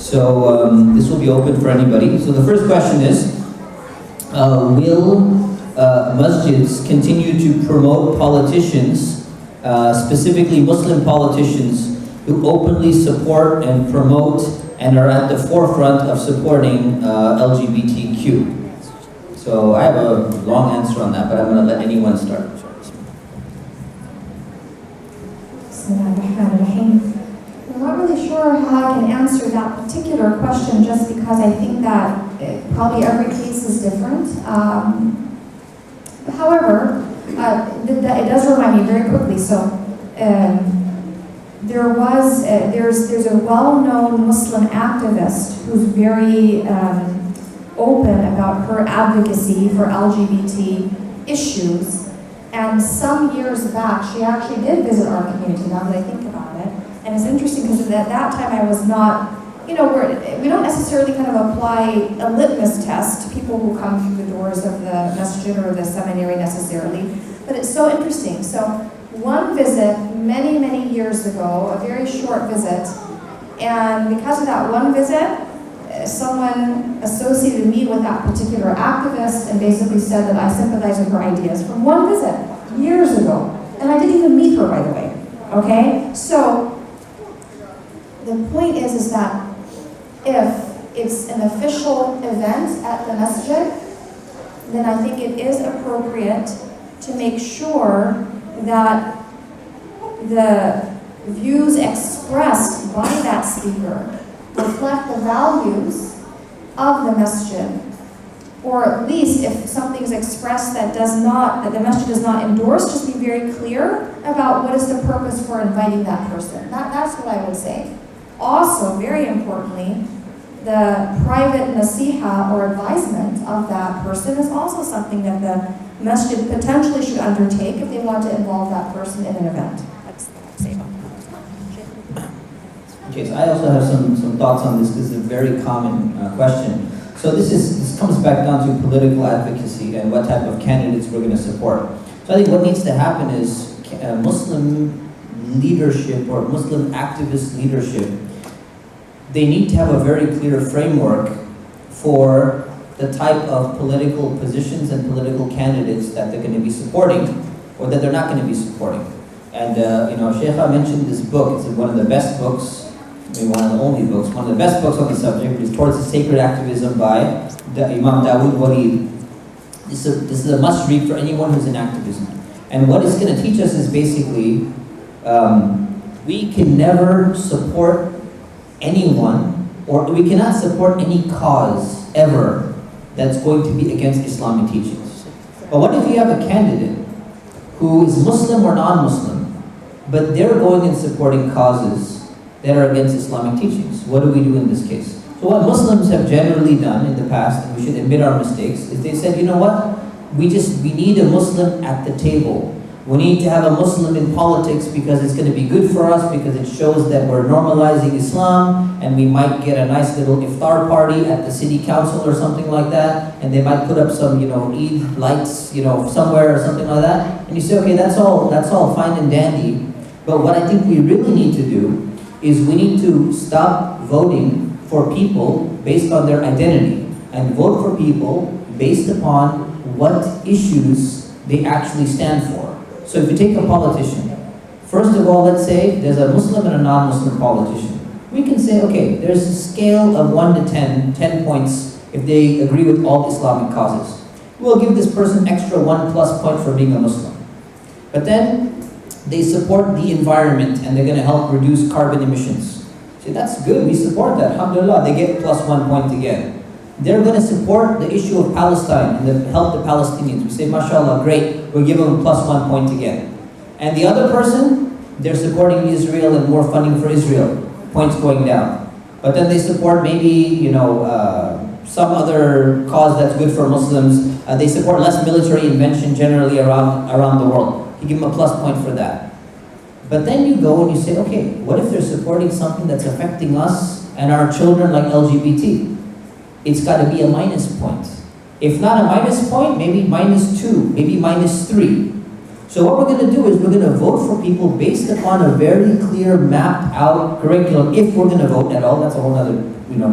So this will be open for anybody. So the first question is, will masjids continue to promote politicians, specifically Muslim politicians, who openly support and promote and are at the forefront of supporting LGBTQ? So I have a long answer on that, but I'm going to let anyone start. I'm not really sure how I can answer that particular question, just because I think that probably every case is different. However, it does remind me very quickly. So there's a well-known Muslim activist who's very open about her advocacy for LGBT issues. And some years back, she actually did visit our community, now that I think about it. And it's interesting because at that time I was not, we don't necessarily kind of apply a litmus test to people who come through the doors of the masjid or the seminary necessarily. But it's so interesting. So one visit many, many years ago, a very short visit, and because of that one visit, someone associated me with that particular activist and basically said that I sympathize with her ideas from one visit years ago. And I didn't even meet her, by the way. Okay? So the point is that if it's an official event at the masjid, then I think it is appropriate to make sure that the views expressed by that speaker reflect the values of the masjid, or at least if something's expressed that the masjid does not endorse, just be very clear about what is the purpose for inviting that person. That's what I would say. Also, very importantly, the private nasiha or advisement of that person is also something that the masjid potentially should undertake if they want to involve that person in an event. That's what I'd say about that. Okay, so I also have some thoughts on this. This is a very common question. So this comes back down to political advocacy and what type of candidates we're going to support. So I think what needs to happen is Muslim leadership or Muslim activist leadership, they need to have a very clear framework for the type of political positions and political candidates that they're going to be supporting or that they're not going to be supporting. And Shaykha mentioned this book. It's one of the best books, maybe one of the only books, one of the best books on the subject, is Towards the Sacred Activism by Imam Dawood Walid. This is a must read for anyone who's in activism. And what it's going to teach us is basically, we can never support anyone, or we cannot support any cause ever that's going to be against Islamic teachings. But what if you have a candidate who is Muslim or non-Muslim, but they're going and supporting causes that are against Islamic teachings? What do we do in this case? So what Muslims have generally done in the past, and we should admit our mistakes, is they said, you know what? We need a Muslim at the table. We need to have a Muslim in politics because it's going to be good for us, because it shows that we're normalizing Islam, and we might get a nice little iftar party at the city council or something like that, and they might put up some, Eid lights, somewhere or something like that. And you say, okay, that's all fine and dandy. But what I think we really need to do is we need to stop voting for people based on their identity and vote for people based upon what issues they actually stand for. So if you take a politician, first of all, let's say there's a Muslim and a non-Muslim politician. We can say, okay, there's a scale of 1 to 10 points if they agree with all Islamic causes. We'll give this person extra 1+ point for being a Muslim. But then they support the environment and they're going to help reduce carbon emissions. See, that's good, we support that. Alhamdulillah, they get +1 point again. They're going to support the issue of Palestine and help the Palestinians. We say, mashallah, great, we'll give them +1 point again. And the other person, they're supporting Israel and more funding for Israel, points going down. But then they support maybe, some other cause that's good for Muslims. They support less military invention generally around the world. You give them a +point for that. But then you go and you say, okay, what if they're supporting something that's affecting us and our children, like LGBT? It's got to be a -point. If not a -point, maybe -2, maybe -3. So what we're going to do is we're going to vote for people based upon a very clear mapped out curriculum, if we're going to vote at all. That's a whole other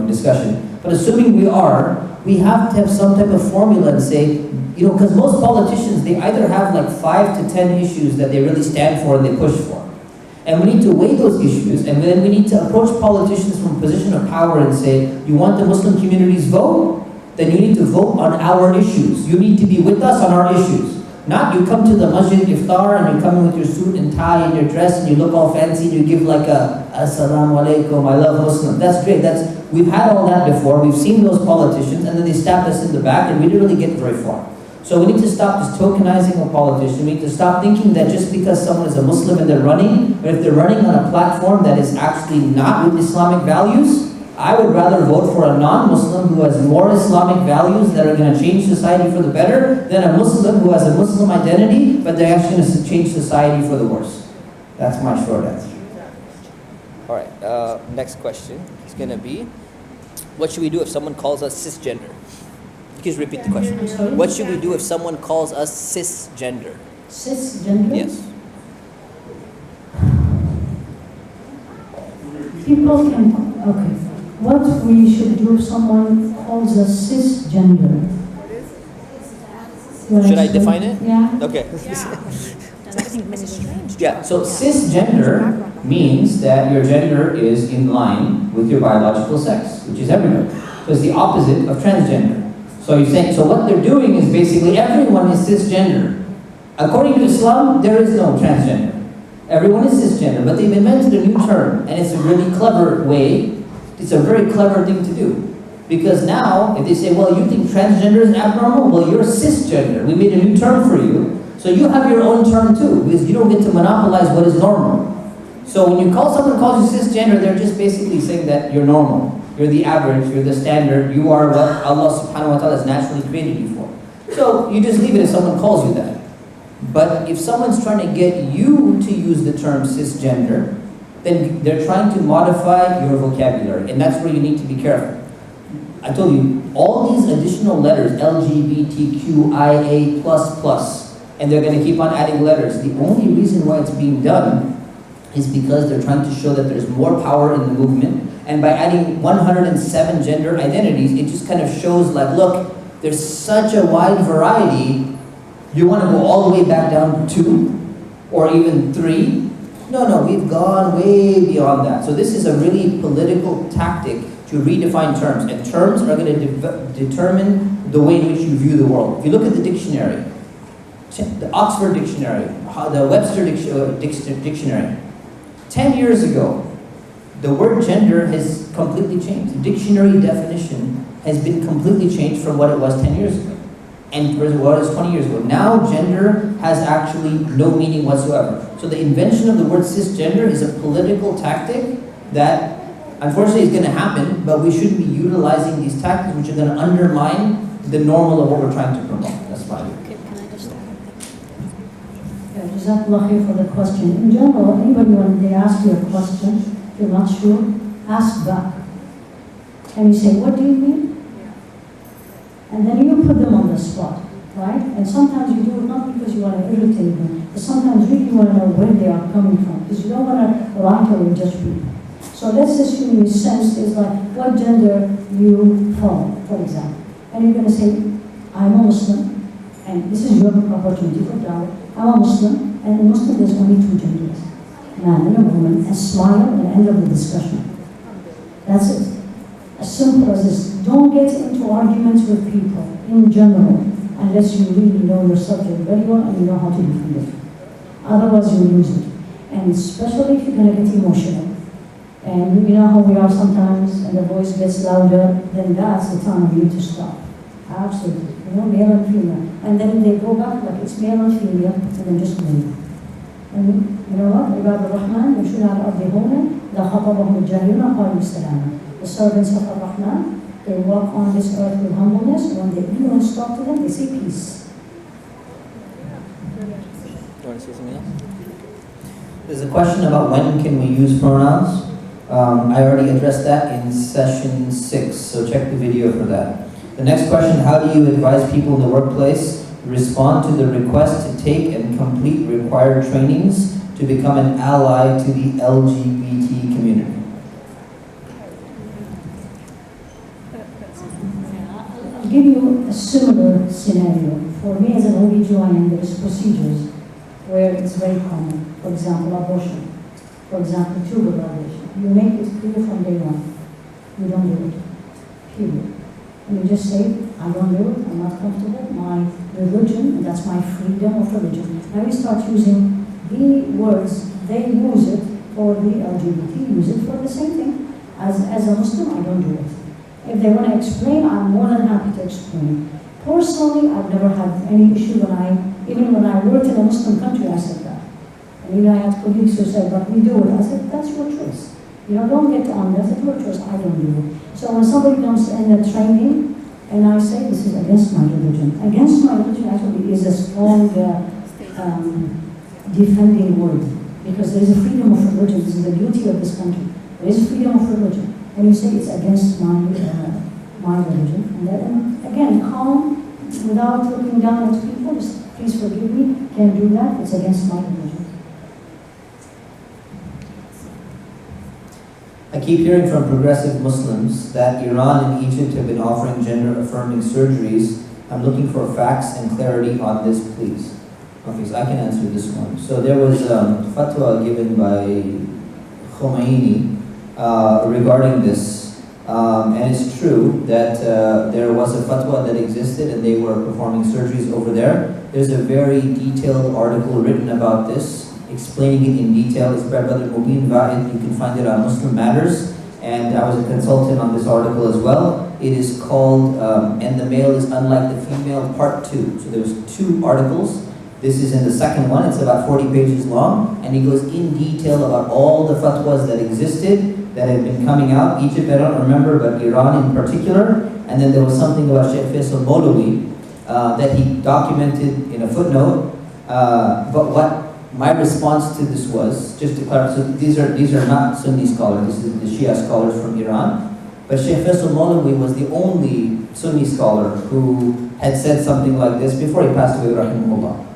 discussion. But assuming we are, we have to have some type of formula and say, because most politicians, they either have like 5 to 10 issues that they really stand for and they push for. And we need to weigh those issues, and then we need to approach politicians from a position of power and say, you want the Muslim community's vote? Then you need to vote on our issues. You need to be with us on our issues. Not you come to the masjid iftar and you come in with your suit and tie and your dress and you look all fancy and you give like a assalamu alaikum, I love Muslim. That's great. We've had all that before. We've seen those politicians and then they stabbed us in the back and we didn't really get very far. So we need to stop just tokenizing a politician. We need to stop thinking that just because someone is a Muslim and they're running, but if they're running on a platform that is actually not with Islamic values, I would rather vote for a non-Muslim who has more Islamic values that are going to change society for the better than a Muslim who has a Muslim identity, but they're actually going to change society for the worse. That's my short answer. All right, next question is going to be, what should we do if someone calls us cisgender? Please repeat the question. Sorry? What should we do if someone calls us cisgender? Cisgender? Yes. People can, okay. What we should do if someone calls us cisgender? Should I define it? Yeah. Okay. Yeah, so cisgender means that your gender is in line with your biological sex, which is everyone. So it's the opposite of transgender. So you're saying, so what they're doing is basically everyone is cisgender. According to Islam, there is no transgender. Everyone is cisgender, but they've invented a new term, and it's a really clever way. It's a very clever thing to do. Because now, if they say, well, you think transgender is abnormal? Well, you're cisgender. We made a new term for you. So you have your own term too, because you don't get to monopolize what is normal. So when you call someone calls you cisgender, they're just basically saying that you're normal. You're the average, you're the standard, you are what Allah subhanahu wa ta'ala has naturally created you for. So you just leave it if someone calls you that. But if someone's trying to get you to use the term cisgender, then they're trying to modify your vocabulary, and that's where you need to be careful. I told you, all these additional letters, LGBTQIA++, and they're going to keep on adding letters. The only reason why it's being done is because they're trying to show that there's more power in the movement, and by adding 107 gender identities, it just kind of shows like, look, there's such a wide variety, you want to go all the way back down to 2 or even 3? No, we've gone way beyond that. So this is a really political tactic to redefine terms, and terms are going to determine the way in which you view the world. If you look at the dictionary, the Oxford Dictionary, the Webster Dictionary, 10 years ago, the word gender has completely changed. The dictionary definition has been completely changed from what it was 10 years ago and what it was 20 years ago. Now gender has actually no meaning whatsoever. So the invention of the word cisgender is a political tactic that unfortunately is going to happen, but we shouldn't be utilizing these tactics which are going to undermine the normal of what we're trying to promote. That's my view. Yeah, Jazakallah khair for the question. In general, anybody when they ask you a question, if you're not sure, ask back. And you say, what do you mean? And then you put them on the spot, right? And sometimes you do it not because you want to irritate them, but sometimes you really want to know where they are coming from, because you don't want to lie or judge people. So let's assume your sense is like what gender you follow, for example. And you're going to say, I'm a Muslim, and this is your opportunity for dawah. I'm a Muslim, and in Muslim there's only 2 genders, man and a woman, and smile and end of the discussion. That's it. As simple as this. Don't get into arguments with people in general unless you really know your subject very well and you know how to defend it. Otherwise you'll lose it. And especially if you're going to get emotional. And you know how we are sometimes and the voice gets louder, then that's the time you need to stop. Absolutely. You know, male and female. And then they go back like it's male and female and then just leave. And you know what? عباد الرحمن يمشون على الأرض هونا إذا خاطبهم الجاهلون قالوا سلاما. The servants of Ar-Rahman, they walk on this earth with humbleness. When the ignorance talk to them, they say peace. You want to say something else? There's a question about when can we use pronouns. I already addressed that in session 6, so check the video for that. The next question, how do you advise people in the workplace respond to the request to take and complete required trainings to become an ally to the LGBT community? I'll give you a similar scenario. For me as an OBGYN, there is procedures where it's very common. For example, abortion. For example, tubal ablation. You make it clear from day one. You don't do it. Period. And you just say, I don't do it, I'm not comfortable, my religion, and that's my freedom of religion. Now we start using the words, they use it for the LGBT, use it for the same thing. As a Muslim, I don't do it. If they want to explain, I'm more than happy to explain. Personally, I've never had any issue even when I worked in a Muslim country, I said that. And even I had colleagues who said, but we do it. I said, that's your choice. Don't get on, that's your choice, I don't do it. So when somebody comes in a training, and I say, this is against my religion. Against my religion actually is a strong defending word. Because there is a freedom of religion, this is the beauty of this country. There is freedom of religion. And you say it's against my religion. And then, again, calm, without looking down at people, just please forgive me, can't do that, it's against my religion. I keep hearing from progressive Muslims that Iran and Egypt have been offering gender-affirming surgeries. I'm looking for facts and clarity on this, please. Okay, so I can answer this one. So there was fatwa given by Khomeini regarding this. And it's true that there was a fatwa that existed and they were performing surgeries over there. There's a very detailed article written about this, explaining it in detail. It's by Brother Mubin Va'id. You can find it on Muslim Matters. And I was a consultant on this article as well. It is called, And the Male is Unlike the Female, Part 2. So there's 2 articles. This is in the second one. It's about 40 pages long. And he goes in detail about all the fatwas that existed, that had been coming out. Egypt, I don't remember, but Iran in particular. And then there was something about Sheikh Faisal Mawlawi that he documented in a footnote. But what my response to this was, just to clarify, so these are not Sunni scholars, this is the Shia scholars from Iran. But Sheikh Faisal Mawlawi was the only Sunni scholar who had said something like this before he passed away, rahimahullah.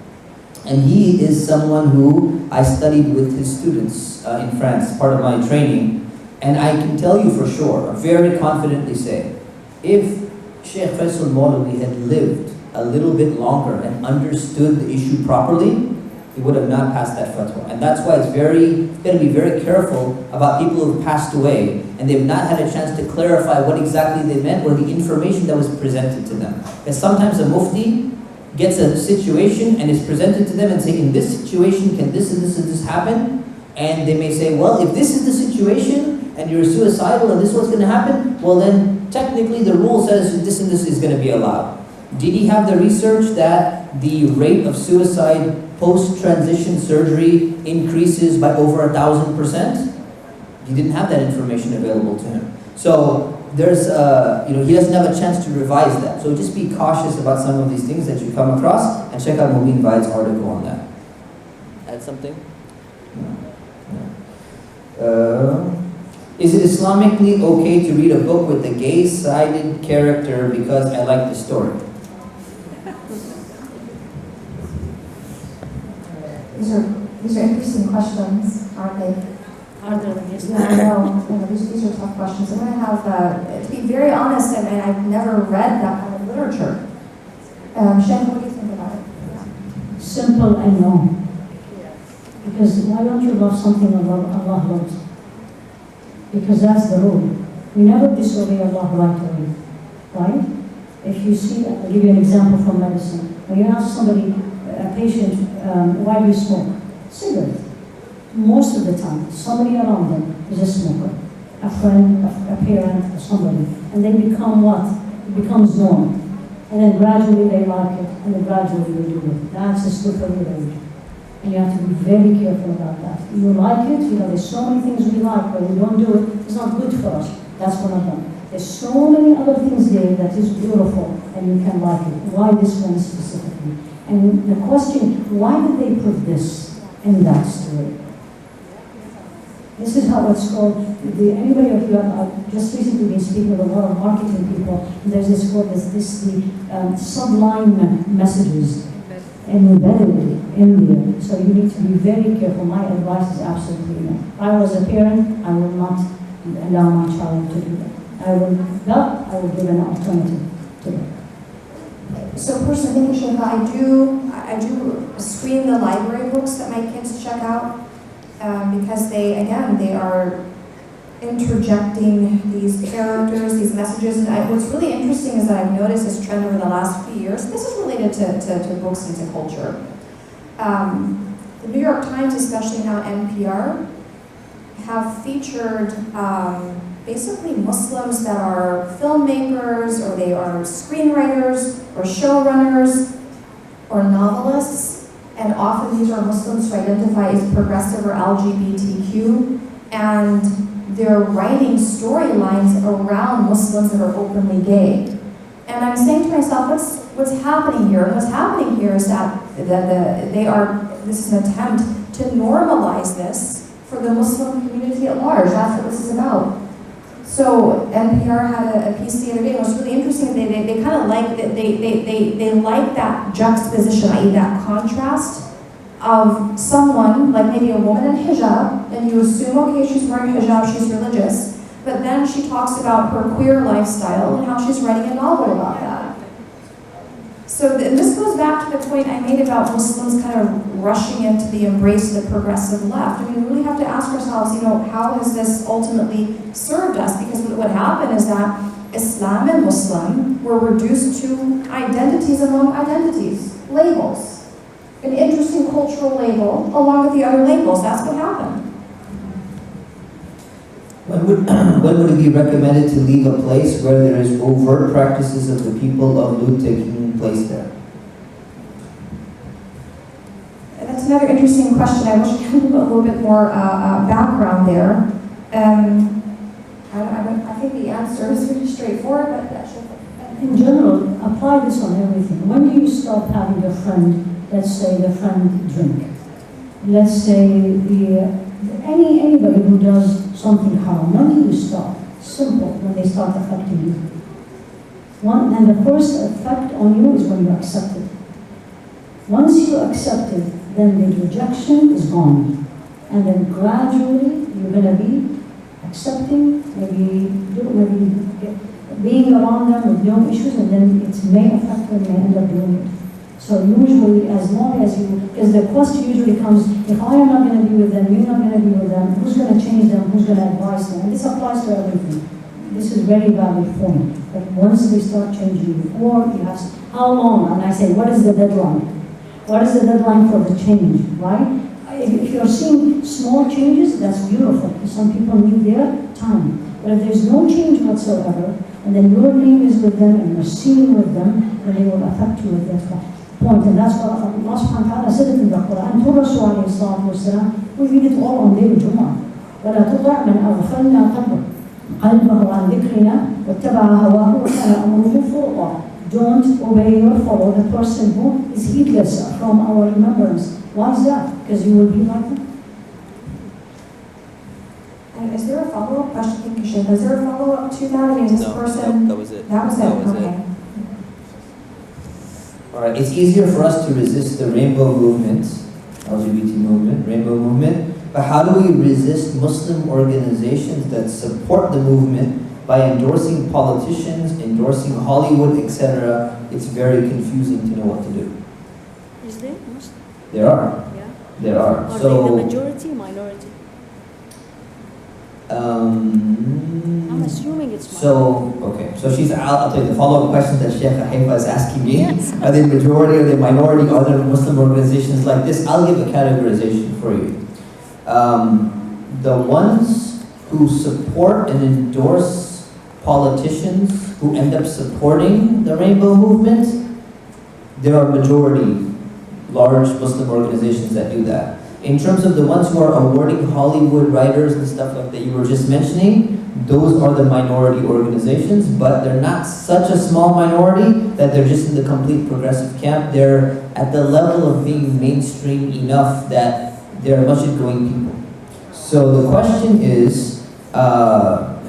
And he is someone who I studied with his students in France, part of my training. And I can tell you for sure, very confidently say, if Sheikh Faisal Mawlawi had lived a little bit longer and understood the issue properly, he would have not passed that fatwa. And that's why it's got to be very careful about people who have passed away and they've not had a chance to clarify what exactly they meant or the information that was presented to them. Because sometimes a mufti gets a situation and is presented to them and say, in this situation, can this and this and this happen? And they may say, well, if this is the situation and you're suicidal and this is what's going to happen, well then technically the rule says this and this is going to be allowed. Did he have the research that the rate of suicide post-transition surgery increases by over 1,000%? He didn't have that information available to him. So there's, he doesn't have a chance to revise that. So just be cautious about some of these things that you come across and check out Mubin Vaid's article on that. Add something? Is it Islamically okay to read a book with a gay-sided character because I like the story? These are interesting questions, aren't they? Are there any? Yeah, I know. These are tough questions. I'm going to have, to be very honest, and I've never read that kind of literature. Shaykh, what do you think about it? Simple and no. Because why don't you love something Allah loves? Because that's the rule. We never disobey Allah right away. Right? If you see, I'll give you an example from medicine. When you ask somebody, a patient, why do you smoke? Cigarette. Most of the time, somebody around them is a smoker. A friend, a parent, or somebody. And they become what? It becomes norm. And then gradually they like it, and then gradually they do it. That's a slippery road. And you have to be very careful about that. You like it, there's so many things we like, but we don't do it. It's not good for us. That's one of them. There's so many other things there that is beautiful, and you can like it. Why this one specifically? And the question, why did they put this in that story? This is how it's called. Anybody of you, I've just recently been speaking with a lot of marketing people, and there's this quote, the sublime messages embedded in there. So you need to be very careful. My advice is absolutely no. If I was a parent, I will not allow my child to do that. I will give an alternative to that. So personally, Shaykha, I do screen the library books that my kids check out because they are interjecting these characters, these messages. And what's really interesting is that I've noticed this trend over the last few years. This is related to books and to culture. The New York Times, especially now NPR, have featured basically Muslims that are filmmakers, or they are screenwriters, or showrunners, or novelists, and often these are Muslims who identify as progressive or LGBTQ, and they're writing storylines around Muslims that are openly gay. And I'm saying to myself, what's happening here? And what's happening here is that this is an attempt to normalize this for the Muslim community at large. That's what this is about. So NPR had a piece the other day. It was really interesting. They kind of like that. They like that juxtaposition, i.e., that contrast of someone like maybe a woman in hijab, and you assume, okay, she's wearing hijab, she's religious, but then she talks about her queer lifestyle and how she's writing a novel about that. So this goes back to the point I made about Muslims kind of rushing into the embrace of the progressive left. I mean, we really have to ask ourselves, how has this ultimately served us? Because what happened is that Islam and Muslim were reduced to identities among identities, labels. An interesting cultural label along with the other labels. That's what happened. When would it be recommended to leave a place where there is overt practices of the people of Lut taking place there? That's another interesting question. I wish I could give a little bit more background there. I think the answer is pretty straightforward, but that should... In general, apply this on everything. When do you stop having a friend? Let's say the friend drink. Let's say anybody who does something haram. When do you stop? Simple. When they start affecting you. And the first effect on you is when you accept it. Once you accept it, then the rejection is gone, and then gradually you're gonna be accepting, maybe being around them with no issues, and then it may affect them, may end up doing it. So usually, as long as because the question usually comes, if I am not going to be with them, you're not going to be with them, who's going to change them, who's going to advise them? And this applies to everything. This is very valid point. But once they start changing before, you have, how long? And I say, what is the deadline? What is the deadline for the change, right? If you're seeing small changes, that's beautiful, because some people need their time. But if there's no change whatsoever, and then your name is with them, and you're seen with them, then they will affect you at that point. And that's what Allah subhanahu wa ta'ala said it in the Quran. To Rasul alayhi salatu wasalam, we read it all on day of Jumu'ah. وَلَا تُطَعْ مَنْ أَغْفَلْنَا قَلْبَهُ عَنْ ذِكْرِنَا وَاتَّبَعَ هَوَاهُ وَكَانَ أَمْرُهُ فُرُطًا. Don't obey or follow the person who is heedless from our remembrance. Why is that? Because you will be like them. And is there a follow-up question, Shaykha? Is there a follow-up to that? I mean, is this person... No, that was it. That was it, okay. All right, it's easier for us to resist the rainbow movement, LGBT movement, rainbow movement, but how do we resist Muslim organizations that support the movement by endorsing politicians, endorsing Hollywood, etc.? It's very confusing to know what to do. Is there Muslim? There are. Yeah. There are. Are they the majority, minority? I'm assuming it's minority. So I'll tell you the follow-up questions that Sheikh HAIFA is asking me. Yes. Are they majority, are they minority, are there Muslim organizations like this? I'll give a categorization for you. The ones who support and endorse politicians who end up supporting the rainbow movement, there are majority large Muslim organizations that do that. In terms of the ones who are awarding Hollywood writers and stuff like that you were just mentioning, those are the minority organizations, but they're not such a small minority that they're just in the complete progressive camp. They're at the level of being mainstream enough that they're masjid-going people. So the question is, how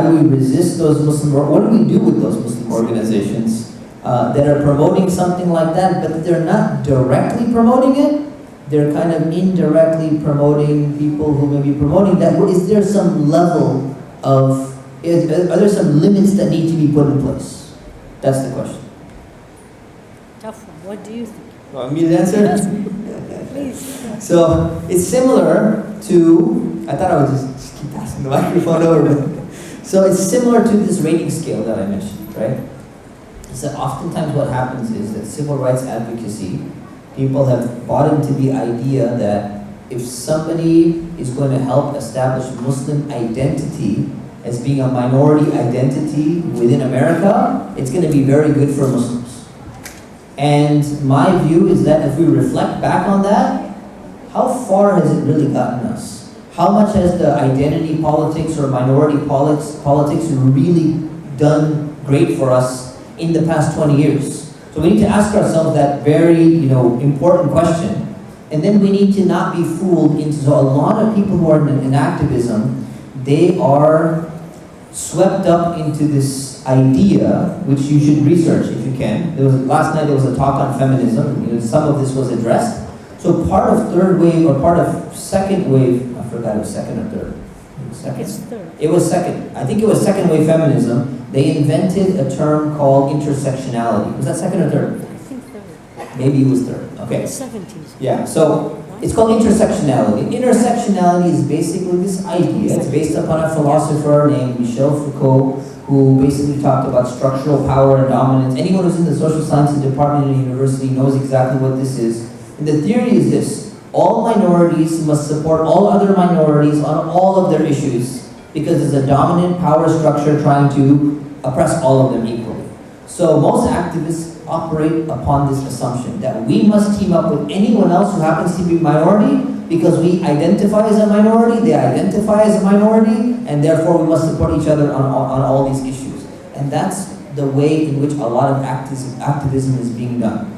do we resist those Muslim, what do we do with those Muslim organizations that are promoting something like that, but they're not directly promoting it. They're kind of indirectly promoting people who may be promoting that. Is there some level of, are there some limits that need to be put in place? That's the question. Tough one. What do you think? Want me to answer? Please. So it's similar to, I thought I would just keep passing the microphone over. So it's similar to this rating scale that I mentioned, right? So oftentimes what happens is that civil rights advocacy, people have bought into the idea that if somebody is going to help establish Muslim identity as being a minority identity within America, it's going to be very good for Muslims. And my view is that if we reflect back on that, how far has it really gotten us? How much has the identity politics or minority politics really done great for us in the past 20 years? So we need to ask ourselves that very important question. And then we need to not be fooled into, so a lot of people who are in activism, they are swept up into this idea, which you should research if you can. Last night there was a talk on feminism, some of this was addressed. So part of third wave or part of second wave, I forgot it was second or third. Second. It's third. It was second. I think it was second wave feminism. They invented a term called intersectionality. Was that second or third? I think third. Maybe it was third. Okay. The 70s. Yeah, so it's called intersectionality. Intersectionality is basically this idea. It's based upon a philosopher named Michel Foucault, who basically talked about structural power and dominance. Anyone who's in the social sciences department in a university knows exactly what this is. And the theory is this: all minorities must support all other minorities on all of their issues because there's a dominant power structure trying to oppress all of them equally. So most activists operate upon this assumption that we must team up with anyone else who happens to be minority because we identify as a minority, they identify as a minority, and therefore we must support each other on all these issues. And that's the way in which a lot of activism is being done.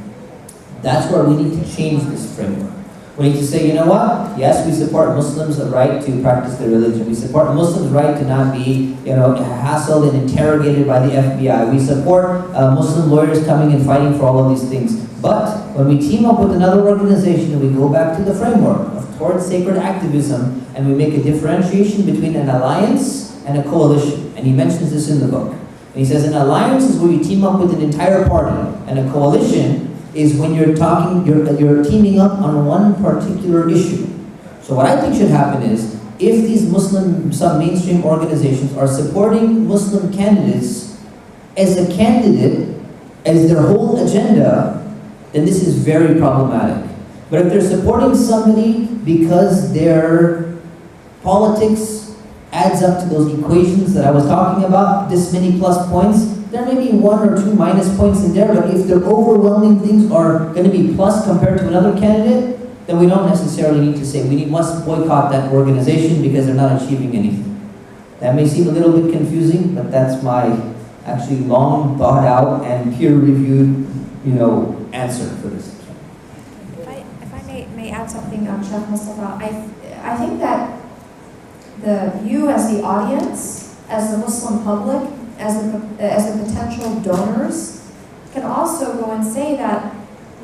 That's where we need to change this framework. We need to say, you know what? Yes, we support Muslims' right to practice their religion. We support Muslims' right to not be, hassled and interrogated by the FBI. We support Muslim lawyers coming and fighting for all of these things. But when we team up with another organization and we go back to the framework of towards sacred activism and we make a differentiation between an alliance and a coalition, and he mentions this in the book. And he says an alliance is where you team up with an entire party, and a coalition is when you're teaming up on one particular issue. So what I think should happen is, if these some mainstream organizations are supporting Muslim candidates as a candidate, as their whole agenda, then this is very problematic. But if they're supporting somebody because their politics adds up to those equations that I was talking about, this many plus points, there may be 1 or 2 minus points in there, but if the overwhelming things are going to be plus compared to another candidate, then we don't necessarily need to say we must boycott that organization because they're not achieving anything. That may seem a little bit confusing, but that's my actually long thought out and peer-reviewed, answer for this. If I may add something on Sheikh Mustafa, I think that you as the audience, as the Muslim public, as the potential donors, can also go and say that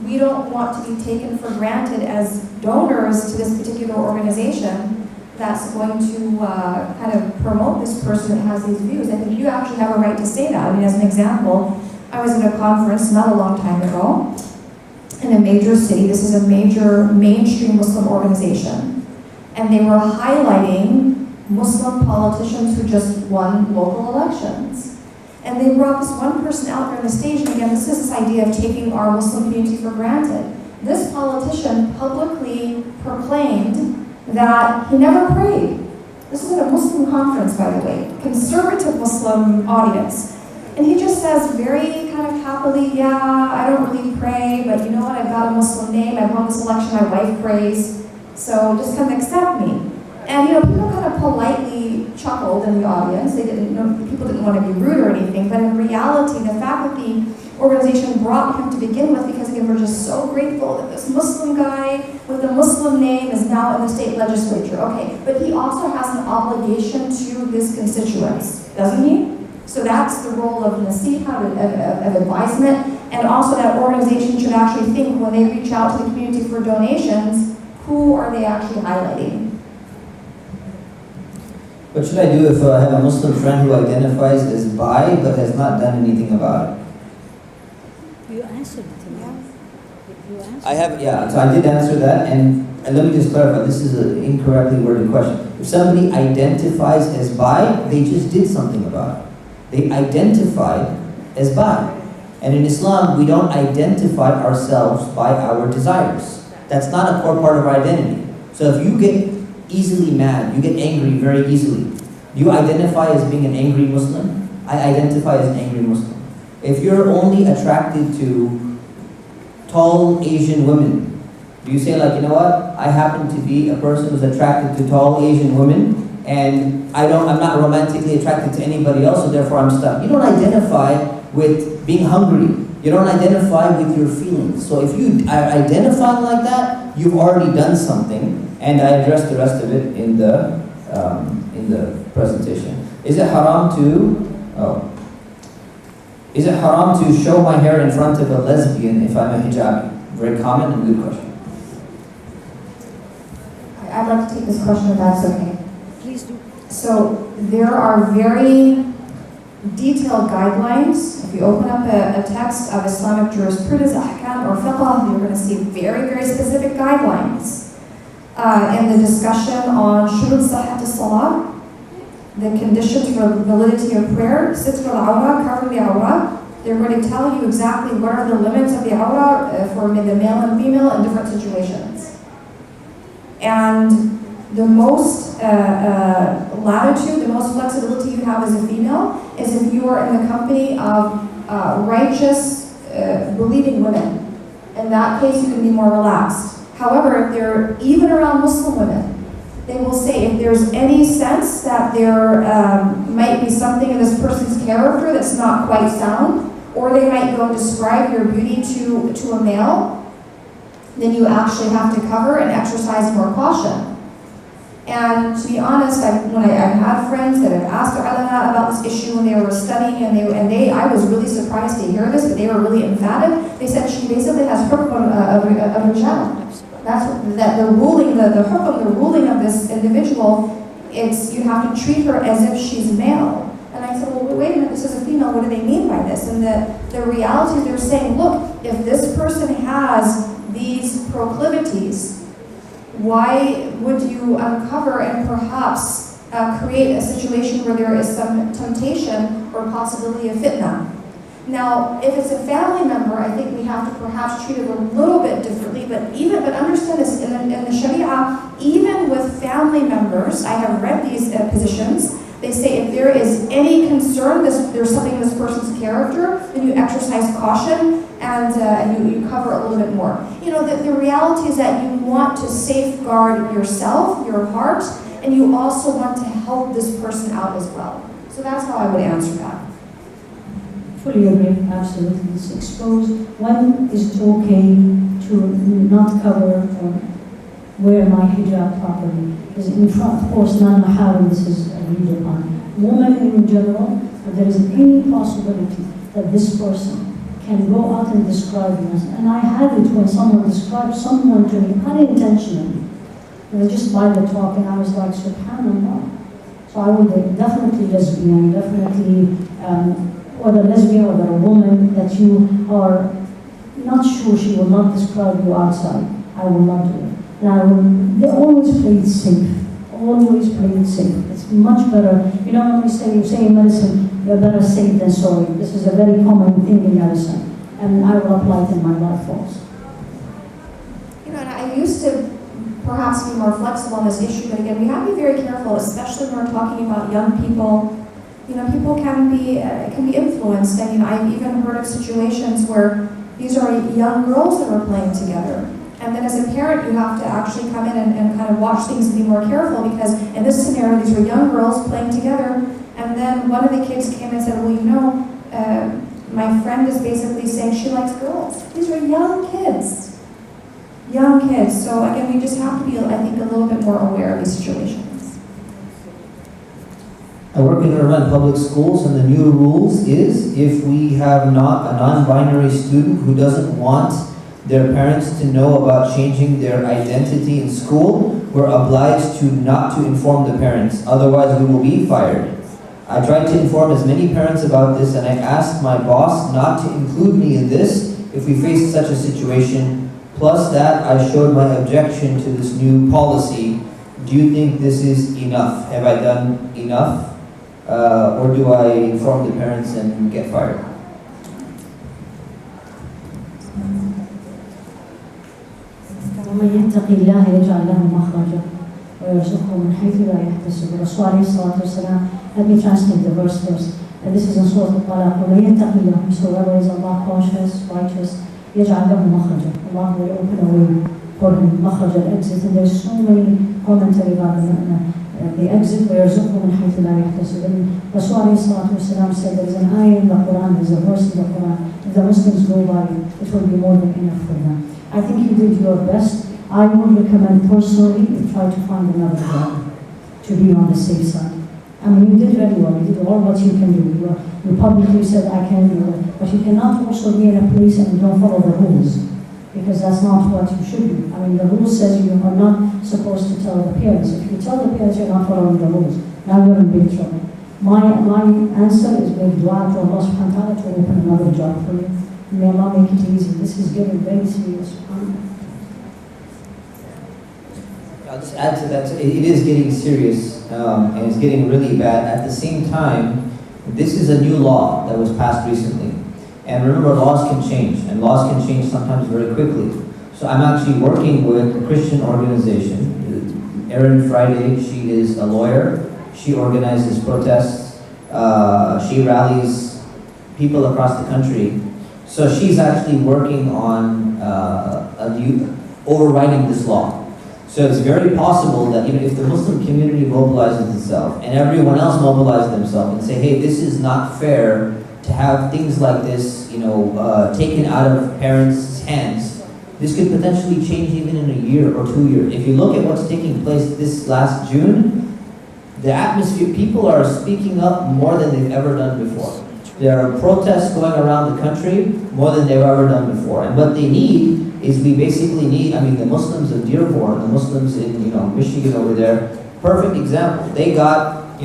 we don't want to be taken for granted as donors to this particular organization that's going to kind of promote this person that has these views. I think you actually have a right to say that. I mean, as an example, I was at a conference not a long time ago in a major city. This is a major mainstream Muslim organization. And they were highlighting Muslim politicians who just won local elections. And they brought this one person out there on the stage, and again, this is this idea of taking our Muslim community for granted. This politician publicly proclaimed that he never prayed. This is at a Muslim conference, by the way, conservative Muslim audience. And he just says very kind of happily, yeah, I don't really pray, but you know what, I've got a Muslim name, I won this election, my wife prays, so just come accept me. And people kind of politely chuckled in the audience. People didn't want to be rude or anything, but in reality, the fact that the organization brought him to begin with, because again, we're just so grateful that this Muslim guy with a Muslim name is now in the state legislature. Okay, but he also has an obligation to his constituents, doesn't he? So that's the role of nasiha, of advisement, and also that organization should actually think when they reach out to the community for donations, who are they actually highlighting? What should I do if I have a Muslim friend who identifies as bi but has not done anything about it? You answered it. You answered. I have, Yeah, so I did answer that, and let me just clarify, this is an incorrectly worded question. If somebody identifies as bi, they just did something about it. They identified as bi. And in Islam, we don't identify ourselves by our desires. That's not a core part of our identity. So if you get easily mad, you get angry very easily, you identify as being an angry Muslim? I identify as an angry Muslim. If you're only attracted to tall Asian women, do you say like, you know what, I happen to be a person who's attracted to tall Asian women, and I'm not romantically attracted to anybody else, so therefore I'm stuck. You don't identify with being hungry. You don't identify with your feelings. So if you are identifying like that, you've already done something, and I addressed the rest of it in the presentation. Is it haram to show my hair in front of a lesbian if I'm a hijabi? Very common and good question. I'd like to take this question if that's okay. Please do. So there are very detailed guidelines. If you open up a text of Islamic jurisprudence, ahkam, or fiqh, you're going to see very, very specific guidelines. In the discussion on shurut sahhat as-salah, the conditions for validity of prayer, sitr al-awra, covering the awra, they're going to tell you exactly what are the limits of the awra for the male and female in different situations. And the most latitude, the most flexibility you have as a female is if you are in the company of righteous, believing women. In that case, you can be more relaxed. However, if they're even around Muslim women, they will say if there's any sense that there might be something in this person's character that's not quite sound, or they might go and describe your beauty to a male, then you actually have to cover and exercise more caution. And to be honest, I've had friends that have asked ulama about this issue when they were studying, and I was really surprised to hear this, but they were really emphatic. They said she basically has hukm of rijal. That's that the ruling, the hukm, the ruling of this individual, it's you have to treat her as if she's male. And I said, well, wait a minute, this is a female, what do they mean by this? And the reality, they're saying, look, if this person has these proclivities, why would you uncover and perhaps create a situation where there is some temptation or possibility of fitna? Now, if it's a family member, I think we have to perhaps treat it a little bit differently, but understand this, in the Sharia, even with family members, I have read these positions, they say if there is any concern, there's something in this person's character, then you exercise caution and you cover a little bit more. You know, the reality is that you want to safeguard yourself, your heart, and you also want to help this person out as well. So that's how I would answer that. Fully agree, absolutely. It's exposed. When is it okay to not cover or wear my hijab properly? Because in front, of course, non-maharim, this is agreed upon. Women in general, if there is any possibility that this person can go out and describe us. And I had it when someone described someone to me unintentionally. Just by the talk, and I was like, subhanAllah. So I would definitely lesbian, definitely whether lesbian or a woman that you are not sure she will not describe you outside. I will not do it. And they always play it safe. Always play it safe. It's much better. You know when we say in medicine, you're better safe than sorry. This is a very common thing in medicine. And I will apply it in my life also. You know, and I used to perhaps be more flexible on this issue, but again, we have to be very careful, especially when we're talking about young people. You know, people can be influenced. I mean, I've even heard of situations where these are young girls that are playing together. And then as a parent, you have to actually come in and kind of watch things and be more careful, because in this scenario, these were young girls playing together. And then one of the kids came and said, well, you know, my friend is basically saying she likes girls. These are young kids. Young kids. So again, we just have to be, I think, a little bit more aware of these situations. I work in urban public schools, and the new rules is if we have not a non-binary student who doesn't want their parents to know about changing their identity in school, we're obliged to not to inform the parents, otherwise we will be fired. I tried to inform as many parents about this, and I asked my boss not to include me in this if we face such a situation. Plus that, I showed my objection to this new policy. Do you think this is enough? Have I done enough? Or do I inform the parents and get fired? ومن يتق الله يجعل له مخرجا ويرزقه من حيث لا يحتسب. الرسول عليه الصلاة والسلام, let me translate the verse first. And this is in Surah Al-Talaq. ومن يتق الله, whosoever is Allah cautious, righteous, يجعل له مخرجا. Allah will open a way for him, مخرج exit. And there's so many commentary about the exit, ويرزقه من حيث لا يحتسب. And Rasul عليه الصلاة والسلام said there is an ayah in the Quran, there's a verse in the Quran. If the Muslims go by it, it will be more than enough for them. I think you did your best. I would recommend personally you try to find another job to be on the safe side. I mean, you did very well. You did all what you can do. You publicly said, I can do it. But you cannot also be in a place and you don't follow the rules, because that's not what you should do. I mean, the rule says you are not supposed to tell the parents. If you tell the parents, you're not following the rules. Now you're in big trouble. My answer is make dua to Allah subhanahu wa ta'ala to open another job for you. May Allah make it easy. This is getting very serious. I'll just add to that. It is getting serious, and it's getting really bad. At the same time, this is a new law that was passed recently. And remember, laws can change, and laws can change sometimes very quickly. So I'm actually working with a Christian organization, Erin Friday. She is a lawyer. She organizes protests. She rallies people across the country. So she's actually working on overriding this law. So it's very possible that even if the Muslim community mobilizes itself and everyone else mobilizes themselves and say, hey, this is not fair to have things like this, taken out of parents' hands, this could potentially change even in a year or 2 years. If you look at what's taking place this last June, the atmosphere, people are speaking up more than they've ever done before. There are protests going around the country more than they've ever done before. And what they need is we basically need, the Muslims of Dearborn, the Muslims in Michigan over there, perfect example. They got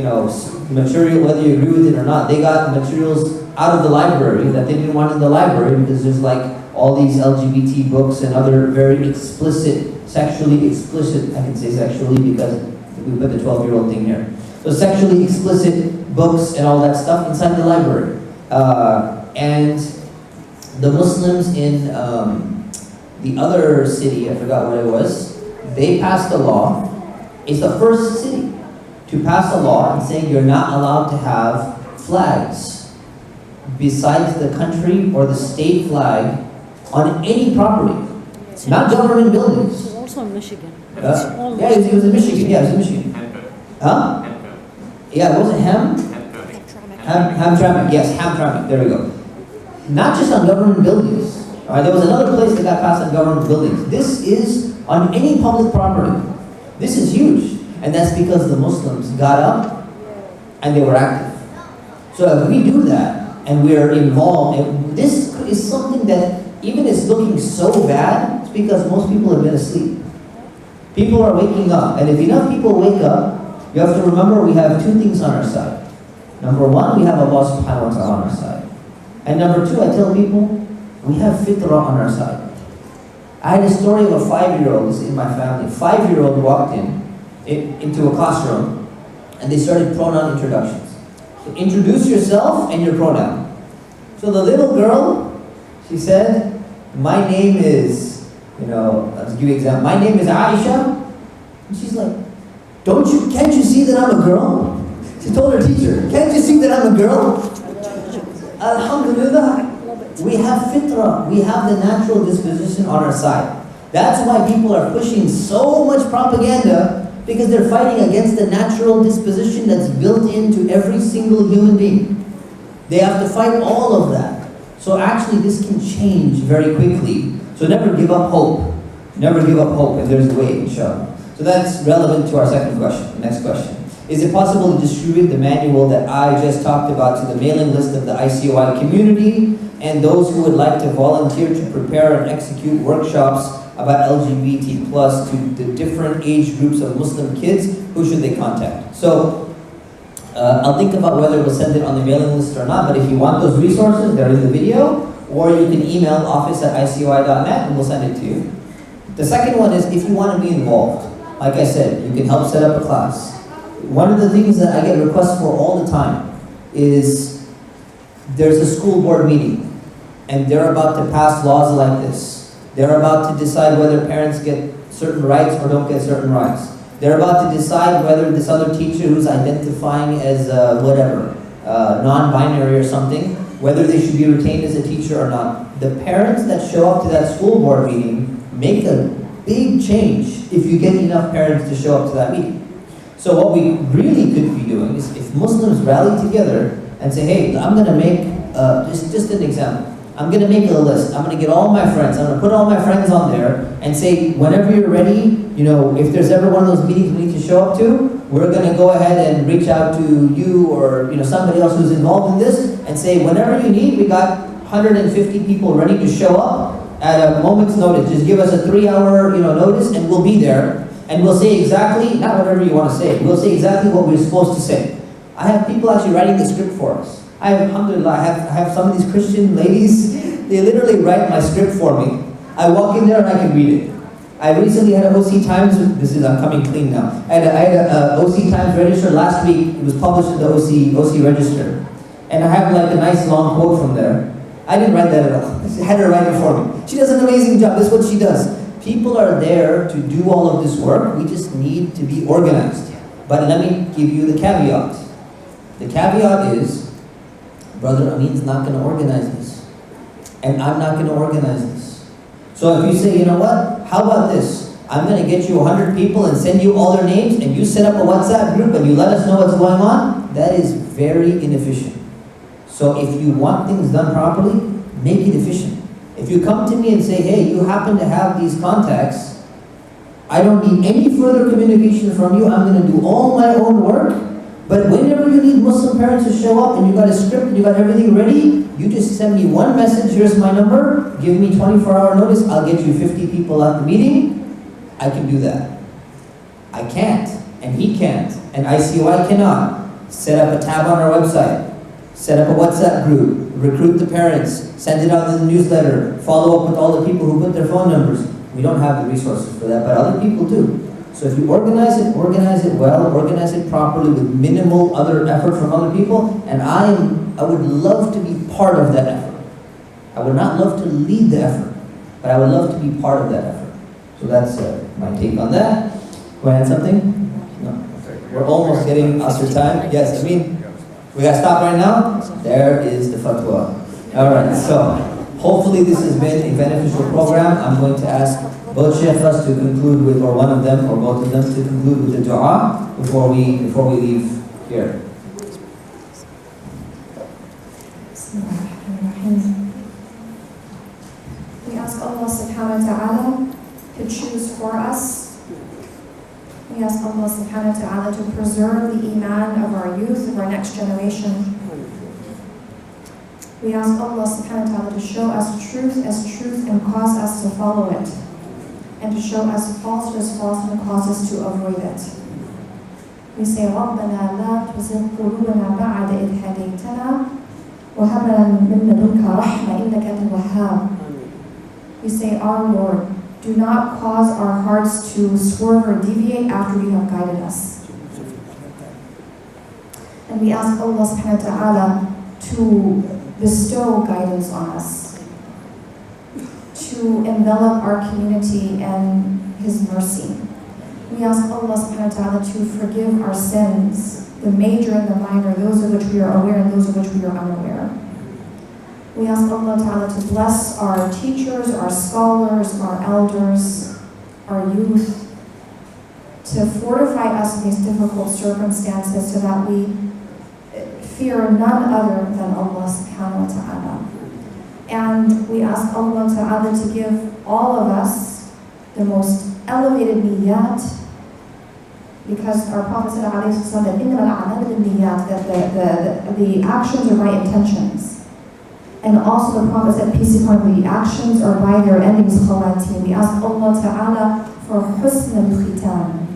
material, whether you agree with it or not, they got materials out of the library that they didn't want in the library because there's like all these LGBT books and other very explicit, sexually explicit, I can say sexually because we put the 12-year-old thing here. So sexually explicit books and all that stuff inside the library. And the Muslims in the other city, I forgot what it was, they passed a law. It's the first city to pass a law and saying you're not allowed to have flags besides the country or the state flag on any property, not government buildings. This is also in Michigan. Yeah, it was in Michigan. Yeah, it was in Michigan. Huh? Yeah, was it Hamtramck? Yes, Hamtramck. There we go. Not just on government buildings. All right, there was another place that got passed on government buildings. This is on any public property. This is huge. And that's because the Muslims got up and they were active. So if we do that and we are involved, and this is something that even is looking so bad, it's because most people have been asleep. People are waking up. And if enough people wake up, you have to remember we have two things on our side. Number one, we have Allah subhanahu wa ta'ala on our side. And number two, I tell people, we have fitrah on our side. I had a story of a 5-year-old, this is in my family. 5-year-old walked into a classroom and they started pronoun introductions. So introduce yourself and your pronoun. So the little girl, she said, my name is, let's give you an example. My name is Aisha. And she's like, can't you see that I'm a girl? She told her teacher, can't you see that I'm a girl? Alhamdulillah. We have fitrah, we have the natural disposition on our side. That's why people are pushing so much propaganda, because they're fighting against the natural disposition that's built into every single human being. They have to fight all of that. So actually this can change very quickly. So never give up hope. Never give up hope, and there's a way, inshallah. So that's relevant to our second question, next question. Is it possible to distribute the manual that I just talked about to the mailing list of the ICOI community and those who would like to volunteer to prepare and execute workshops about LGBT plus to the different age groups of Muslim kids? Who should they contact? So I'll think about whether we'll send it on the mailing list or not, but if you want those resources, they're in the video, or you can email office@icoi.net and we'll send it to you. The second one is if you want to be involved. Like I said, you can help set up a class. One of the things that I get requests for all the time is there's a school board meeting and they're about to pass laws like this. They're about to decide whether parents get certain rights or don't get certain rights. They're about to decide whether this other teacher who's identifying as non-binary or something, whether they should be retained as a teacher or not. The parents that show up to that school board meeting make a big change if you get enough parents to show up to that meeting. So what we really could be doing is if Muslims rally together and say, hey, I'm going to make, just an example, I'm going to make a list. I'm going to get all my friends. I'm going to put all my friends on there and say, whenever you're ready, if there's ever one of those meetings we need to show up to, we're going to go ahead and reach out to you or somebody else who's involved in this and say, whenever you need, we got 150 people ready to show up at a moment's notice. Just give us a 3-hour notice and we'll be there. And we'll say exactly, not whatever you want to say, we'll say exactly what we're supposed to say. I have people actually writing the script for us. Alhamdulillah, I have some of these Christian ladies, they literally write my script for me. I walk in there and I can read it. I recently had an OC Times, I'm coming clean now. I had a OC Times register last week. It was published in the OC Register. And I have like a nice long quote from there. I didn't write that at all. I had her write it for me. She does an amazing job. This is what she does. People are there to do all of this work. We just need to be organized. But let me give you the caveat. The caveat is, Brother Amin's not going to organize this. And I'm not going to organize this. So if you say, you know what, how about this? I'm going to get you 100 people and send you all their names and you set up a WhatsApp group and you let us know what's going on, that is very inefficient. So if you want things done properly, make it efficient. If you come to me and say, hey, you happen to have these contacts, I don't need any further communication from you, I'm going to do all my own work, but whenever you need Muslim parents to show up and you got a script and you got everything ready, you just send me one message, here's my number, give me 24-hour notice, I'll get you 50 people at the meeting. I can do that. I can't, and he can't, and ICOI cannot set up a tab on our website, set up a WhatsApp group, recruit the parents, send it out in the newsletter, follow up with all the people who put their phone numbers. We don't have the resources for that, but other people do. So if you organize it well, organize it properly with minimal other effort from other people, and I would love to be part of that effort. I would not love to lead the effort, but I would love to be part of that effort. So that's my take on that. Want to add something? No. We're almost getting us your time. Yes, we gotta stop right now. There is the fatwa. All right, so hopefully this has been a beneficial program. I'm going to ask both sheikhs to conclude with, or one of them, or both of them to conclude with the dua before we leave here. We ask Allah subhanahu wa ta'ala to choose for us. We ask Allah subhanahu wa ta'ala to preserve the iman of our youth, of our next generation. We ask Allah subhanahu wa ta'ala to show us truth as truth and cause us to follow it. And to show us falsehood as falsehood and cause us to avoid it. We say, رَبَّنَا لَا تُزِغْ قُلُوبَنَا بَعْدَ إِذْ هَدَيْتَنَا وَهَبْ لَنَا مِن لَّدُنكَ رَحْمَةً إِنَّكَ أَنتَ الْوَهَّابُ. We say, our Lord, do not cause our hearts to swerve or deviate after you have guided us. And we ask Allah subhanahu wa ta'ala to bestow guidance on us, to envelop our community in His mercy. We ask Allah subhanahu wa ta'ala to forgive our sins, the major and the minor, those of which we are aware and those of which we are unaware. We ask Allah ta'ala to bless our teachers, our scholars, our elders, our youth, to fortify us in these difficult circumstances so that we fear none other than Allah subhanahu wa ta'ala. And we ask Allah ta'ala to give all of us the most elevated niyyat, Because our Prophet said, alayhi salam, that إِنَّمَا الْأَعْمَالُ بِالنِّيَّاتِ, that the actions are by intentions. And also the Prophet said, peace be upon him, the actions are by their endings, khawatim. We ask Allah Ta'ala for husn al-khitam.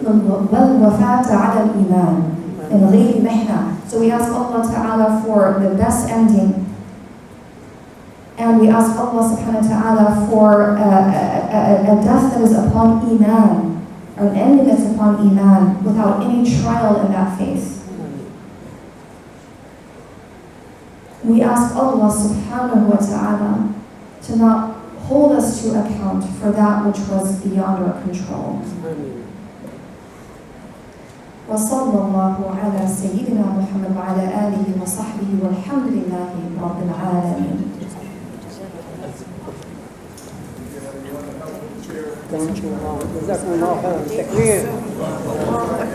وَالْوَفَاةَ عَلَى الْإِيمَانِ مِنْ غَيْرِ مِحْنَةٍ. So we ask Allah Ta'ala for the best ending. And we ask Allah Subhanahu wa Ta'ala for a death that is upon Iman, or an ending that's upon Iman, without any trial in that faith. We ask Allah Subhanahu wa Ta'ala to not hold us to account for that which was beyond our control. وصلى الله على سيدنا محمد وعلى آله وصحبه والحمد لله رب العالمين. جزاكم الله خيرا. تكبير.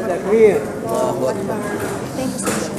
تكبير. Thank you so much.